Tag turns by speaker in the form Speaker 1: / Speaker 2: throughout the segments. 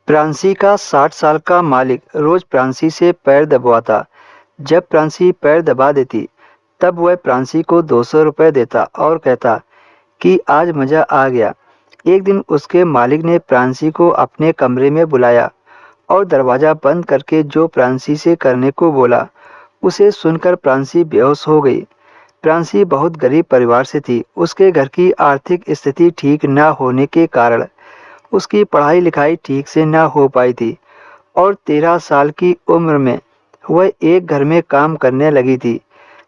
Speaker 1: फ्रांसी का 60 साल का मालिक रोज फ्रांसी से पैर दबवाता। जब फ्रांसी पैर दबा देती, तब वह फ्रांसी को 200 रुपये देता और कहता कि आज मज़ा आ गया। एक दिन उसके मालिक ने फ्रांसी को अपने कमरे में बुलाया और दरवाज़ा बंद करके जो फ्रांसी से करने को बोला, उसे सुनकर फ्रांसी बेहोश हो गई। फ्रांसी बहुत गरीब परिवार से थी। उसके घर की आर्थिक स्थिति ठीक न होने के कारण उसकी पढ़ाई लिखाई ठीक से न हो पाई थी और 13 साल की उम्र में वह एक घर में काम करने लगी थी।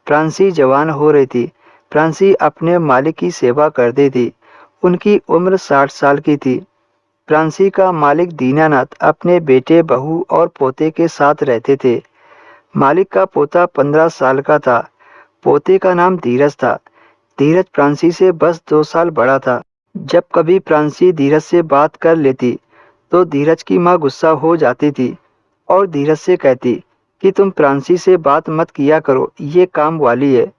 Speaker 1: फ्रांसी जवान हो रही थी। फ्रांसी अपने मालिक की सेवा करती थी। उनकी उम्र 60 साल की थी। फ्रांसी का मालिक दीनानाथ अपने बेटे, बहू और पोते के साथ रहते थे। मालिक का पोता 15 साल का था। पोते का नाम धीरज था। धीरज फ्रांसी से बस 2 साल बड़ा था। जब कभी फ्रांसी धीरज से बात कर लेती, तो धीरज की माँ गुस्सा हो जाती थी और धीरज से कहती कि तुम फ्रांसी से बात मत किया करो, ये काम वाली है,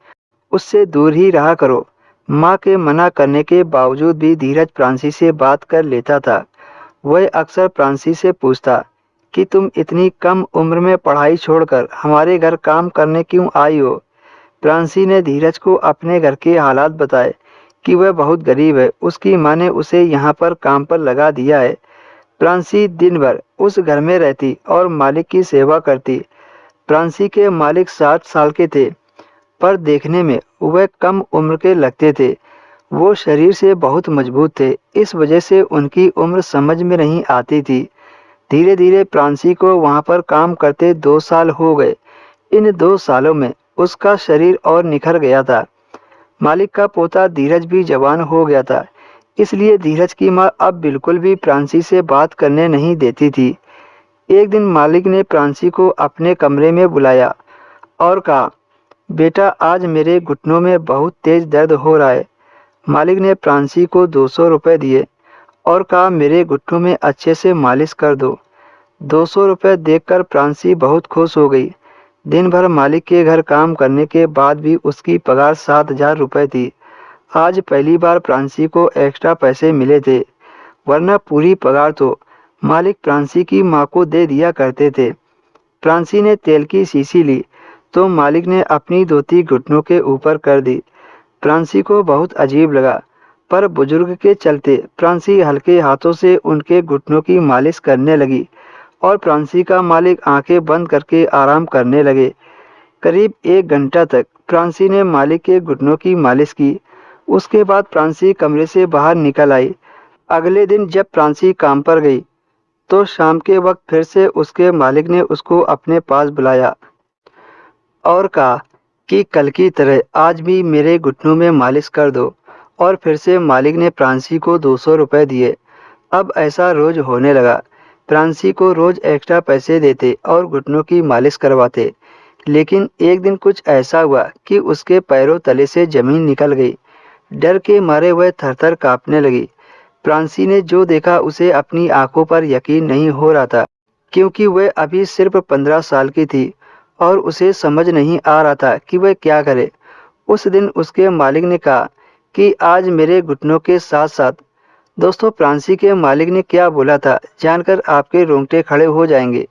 Speaker 1: उससे दूर ही रहा करो। माँ के मना करने के बावजूद भी धीरज फ्रांसी से बात कर लेता था। वह अक्सर फ्रांसी से पूछता कि तुम इतनी कम उम्र में पढ़ाई छोड़कर हमारे घर काम करने क्यों आई हो। फ्रांसी ने धीरज को अपने घर के हालात बताए कि वह बहुत गरीब है। उसकी माँ ने उसे यहाँ पर काम पर लगा दिया है। फ्रांसी दिन भर उस घर में रहती और मालिक की सेवा करती। फ्रांसी के मालिक 60 साल के थे, पर देखने में वह कम उम्र के लगते थे। वो शरीर से बहुत मजबूत थे, इस वजह से उनकी उम्र समझ में नहीं आती थी। धीरे धीरे फ्रांसी को वहाँ पर काम करते 2 साल हो गए। इन 2 सालों में उसका शरीर और निखर गया था। मालिक का पोता धीरज भी जवान हो गया था, इसलिए धीरज की माँ अब बिल्कुल भी फ्रांसी से बात करने नहीं देती थी। एक दिन मालिक ने फ्रांसी को अपने कमरे में बुलाया और कहा, बेटा आज मेरे घुटनों में बहुत तेज दर्द हो रहा है। मालिक ने फ्रांसी को 200 रुपये दिए और कहा, मेरे घुटनों में अच्छे से मालिश कर दो। 200 रुपये देखकर फ्रांसी बहुत खुश हो गई। दिन भर मालिक के घर काम करने के बाद भी उसकी पगार 7,000 रुपये थी। आज पहली बार फ्रांसी को एक्स्ट्रा पैसे मिले थे, वरना पूरी पगार तो मालिक फ्रांसी की माँ को दे दिया करते थे। फ्रांसी ने तेल की शीशी ली तो मालिक ने अपनी धोती घुटनों के ऊपर कर दी। फ्रांसी को बहुत अजीब लगा, पर बुजुर्ग के चलते फ्रांसी हल्के हाथों से उनके घुटनों की मालिश करने लगी और फ्रांसी का मालिक आंखें बंद करके आराम करने लगे। करीब 1 घंटा तक फ्रांसी ने मालिक के घुटनों की मालिश की। उसके बाद फ्रांसी कमरे से बाहर निकल आई। अगले दिन जब फ्रांसी काम पर गई, तो शाम के वक्त फिर से उसके मालिक ने उसको अपने पास बुलाया और कहा कि कल की तरह आज भी मेरे घुटनों में मालिश कर दो। और फिर से मालिक ने फ्रांसी को 200 रुपये दिए। अब ऐसा रोज होने लगा। फ्रांसी को रोज एक्स्ट्रा पैसे देते और घुटनों की मालिश करवाते। लेकिन एक दिन कुछ ऐसा हुआ कि उसके पैरों तले से जमीन निकल गई। डर के मारे वह थरथर कांपने लगी। फ्रांसी ने जो देखा उसे अपनी आंखों पर यकीन नहीं हो रहा था, क्योंकि वह अभी सिर्फ 15 साल की थी और उसे समझ नहीं आ रहा था कि वह क्या करे। उस दिन उसके मालिक ने कहा कि आज मेरे घुटनों के साथ साथ। दोस्तों, फ्रांसी के मालिक ने क्या बोला था जानकर आपके रोंगटे खड़े हो जाएंगे।